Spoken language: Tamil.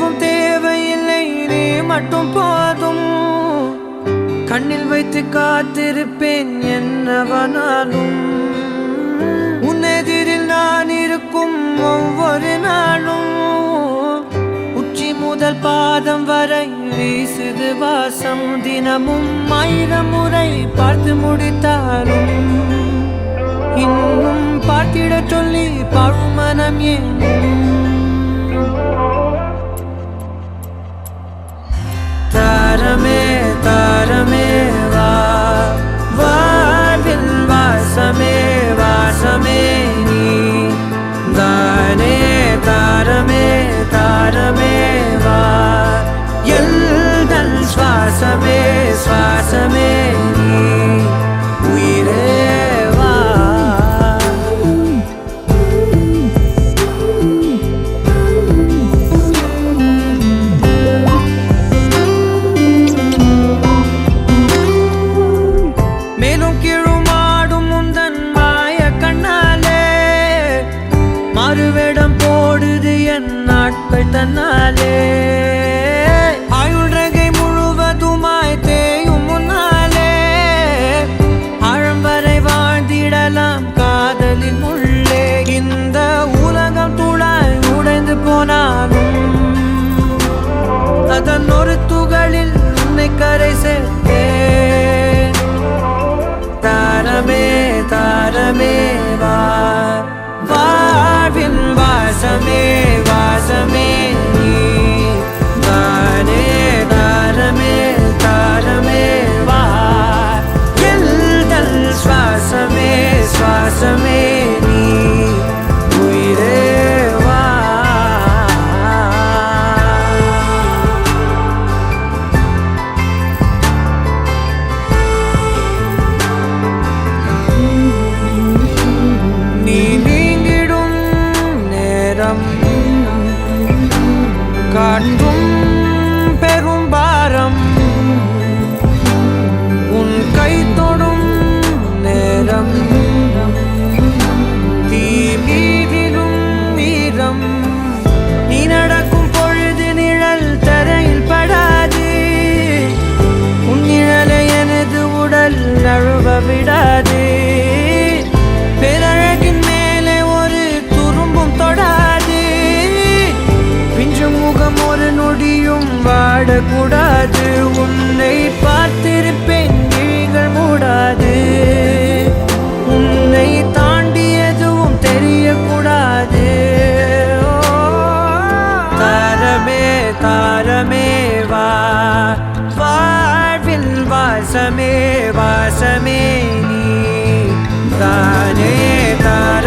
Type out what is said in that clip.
எதுவும் தேவையில்லை, நீ மட்டும் போதும். கண்ணில் வைத்து காத்திருப்பேன் என்னவனாலும். உன்னெதிரில் நான் இருக்கும் ஒவ்வொரு நாளும். உச்சி முதல் பாதம் வரை வீசுது வாசம். தினமும் 1000 முறை பார்த்து முடித்தாலும் இன்னும் பார்த்திட சொல்லி பழுமனம் ஏன்? தாரமே தாரமே வா, வாழ்வில் வாசமே வாசமே நீ தானே. தாரமே தாரமே வா, எல்தல் சுவாசமே சுவாசமே நீ உயிரே வா. மேலும் கீழுமாடும் முந்தன் மாய கண்ணாலே மாறுவேடம் போடுது என் நாட்கள் தன்னாலே. ஆயுள் ரகை முழுவதுமாய் தேயும் முன்னாலே ஆழம் வரை வாழ்ந்திடலாம் காதலின் உள்ளே. இந்த உலகம் துளாய் உடைந்து போனாலும் அதன் ஒரு துகளில் உன்னை கரை சேர்த்தேன். தாரமே தாரமே வா, வாழ்வின் வாசமே வாசமே நீ தானே. தாரமே தாரமே வா, எல்தல் சுவாசமே சுவாசமே நீ உயிரே வா. நீ நீங்கிடும் நேரம் காற்றும் பெரும் பாரம். உன் கை தொடும் நேரம் தீ மீதிலும் வீரம். நீ நடக்கும் பொழுது நிழல் தரையில் படாது. உன் நிழலை எனது உடல் நழுவ விடாது. பேரழகின் மேலே ஒரு துரும்பும் தொடாது. பிஞ்சு முகம் ஒரு நொடியும் வாடக்கூடாது. உன்னை பார்த்திருப்பேன் விழிகள் மூடாது. உன்னை தாண்டி எதுவும் தெரியக்கூடாது. தாரமே தாரமே வா, வாழ்வில் வாசமே வாசமே நீ தானே. தார